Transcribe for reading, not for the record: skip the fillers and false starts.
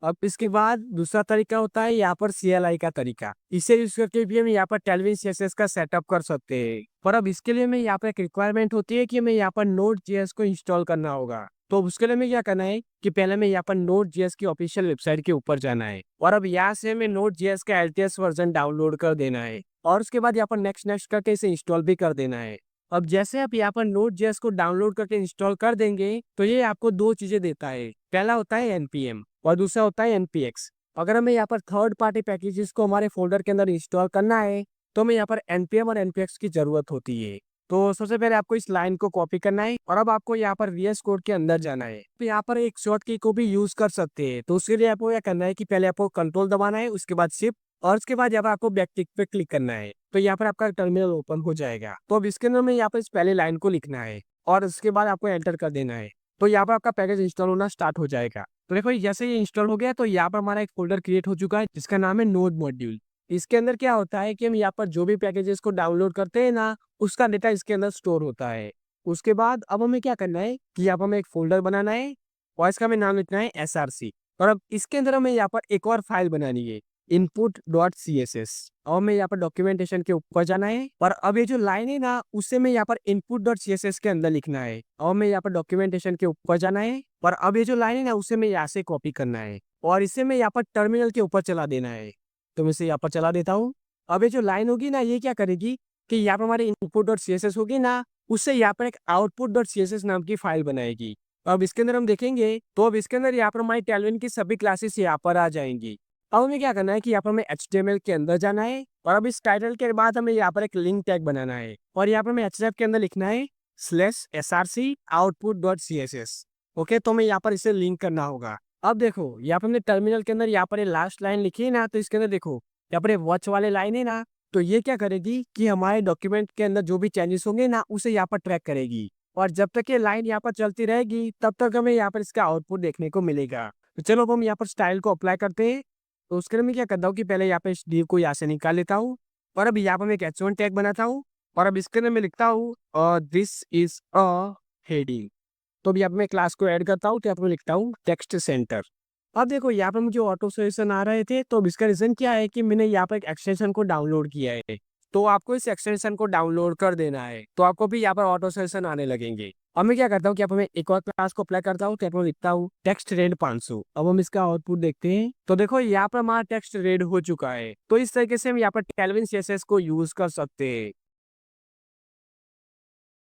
अब इसके बाद दूसरा तरीका होता है यहाँ पर CLI का तरीका। इसे यूज करके भी हम यहाँ पर टेलविन CSS का सेटअप कर सकते हैं। पर अब इसके लिए हमें यहाँ पर एक रिक्वायरमेंट होती है कि हमें यहाँ पर Node.js को इंस्टॉल करना होगा। तो उसके लिए हमें क्या करना है कि पहले हमें यहाँ पर Node.js की ऑफिशियल वेबसाइट के ऊपर जाना है और अब यहाँ से हमें Node.js का LTS वर्जन डाउनलोड कर देना है और उसके बाद यहाँ पर नेक्स्ट नेक्स्ट करके इसे इंस्टॉल भी कर देना है। अब जैसे आप यहाँ पर Node.js को डाउनलोड करके इंस्टॉल कर देंगे तो ये आपको दो चीजें देता है। पहला होता है npm और दूसरा होता है npx। अगर हमें यहाँ पर थर्ड पार्टी पैकेजेस को हमारे फोल्डर के अंदर इंस्टॉल करना है तो हमें यहाँ पर npm और npx की जरूरत होती है। तो सबसे पहले आपको इस लाइन को कॉपी करना है और अब आपको यहाँ पर VS कोड के अंदर जाना है। तो यहाँ पर एक शॉर्ट की को भी यूज कर सकते हैं। तो उसके लिए आपको क्या करना है कि पहले आपको कंट्रोल दबाना है, उसके बाद शिफ्ट और उसके बाद यहाँ पर आपको बैक टिक पे क्लिक करना है। तो यहाँ पर आपका टर्मिनल ओपन हो जाएगा। तो अब इसके अंदर में यहाँ पर इस पहले लाइन को लिखना है और उसके बाद आपको एंटर कर देना है। तो यहाँ पर आपका पैकेज इंस्टॉल होना स्टार्ट हो जाएगा। तो देखो जैसे ये इंस्टॉल हो गया तो यहाँ पर हमारा एक फोल्डर क्रिएट हो चुका है जिसका नाम है नोड मॉड्यूल। इसके अंदर क्या होता है कि हम यहाँ पर जो भी पैकेजेस को डाउनलोड करते हैं ना, उसका डेटा इसके अंदर स्टोर होता है। उसके बाद अब हमें क्या करना है कि यहाँ पर हमें एक फोल्डर बनाना है और इसका हमें नाम लिखना है SRC। और अब इसके अंदर हमें यहाँ पर एक और फाइल बनानी है input.css और हमें यहाँ पर डॉक्यूमेंटेशन के ऊपर जाना है और अब ये जो लाइन है ना उसे मैं यहाँ पर input.css के अंदर लिखना है और हमें यहाँ पर डॉक्यूमेंटेशन के ऊपर जाना है और अब ये जो लाइन है ना उसे मैं यहाँ से कॉपी करना है और इसे मैं यहाँ पर टर्मिनल के ऊपर चला देना है। तो मैं इसे यहाँ पर चला देता हूँ। अब ये जो लाइन होगी ना ये क्या करेगी कि यहाँ पर हमारी input.css होगी ना, उससे यहाँ पर एक output.css नाम की फाइल बनाएगी। अब इसके अंदर हम देखेंगे तो अब इसके अंदर यहाँ पर हमारी टेलविन की सभी क्लासेस यहाँ पर आ जाएंगी। अब हमें क्या करना है कि यहाँ पर हमें HTML के अंदर जाना है और अब इस टाइटल के बाद हमें यहाँ पर एक लिंक टैग बनाना है और यहाँ पर हमें href के अंदर लिखना है /src output.css। ओके, तो हमें यहाँ पर इसे लिंक करना होगा। अब देखो यहाँ पर हमने टर्मिनल के अंदर यहाँ पर लास्ट लाइन लिखी है ना, तो इसके अंदर देखो यहाँ पर वॉच वाले लाइन है ना, तो ये क्या करेगी कि हमारे डॉक्यूमेंट के अंदर जो भी चेंजेस होंगे ना उसे यहाँ पर ट्रैक करेगी और जब तक ये लाइन यहाँ पर चलती रहेगी तब तक हमें यहाँ पर इसका आउटपुट देखने को मिलेगा। तो चलो अब हम यहाँ पर स्टाइल को अप्लाई करते हैं। तो उसके लिए मैं क्या करता हूँ कि पहले यहाँ पे इस div को यहाँ से निकाल लेता हूँ और अब यहाँ पर मैं एक h1 टैग बनाता हूँ और अब इसके अंदर मैं लिखता हूँ दिस इज अ हेडिंग। तो अब यहाँ पे मैं क्लास को ऐड करता हूँ तो यहाँ पे मैं लिखता हूँ टेक्स्ट सेंटर। अब देखो यहाँ पे मुझे ऑटो सजेशन आ रहे थे, तो अब इसका रीजन क्या है कि मैंने यहाँ पर एक एक्सटेंशन को डाउनलोड किया है। तो आपको इस एक्सटेंशन को डाउनलोड कर देना है तो आपको भी यहाँ पर ऑटो सजेशन आने लगेंगे। अब मैं क्या करता हूँ कि यहाँ पर मैं एक और क्लास को अप्लाई करता हूँ तो यहाँ पर लिखता हूँ टेक्स्ट रेड 500। अब हम इसका आउटपुट देखते हैं तो देखो यहाँ पर हमारा टेक्स्ट रेड हो चुका है। तो इस तरीके से हम यहाँ पर टेलविन CSS को यूज कर सकते हैं।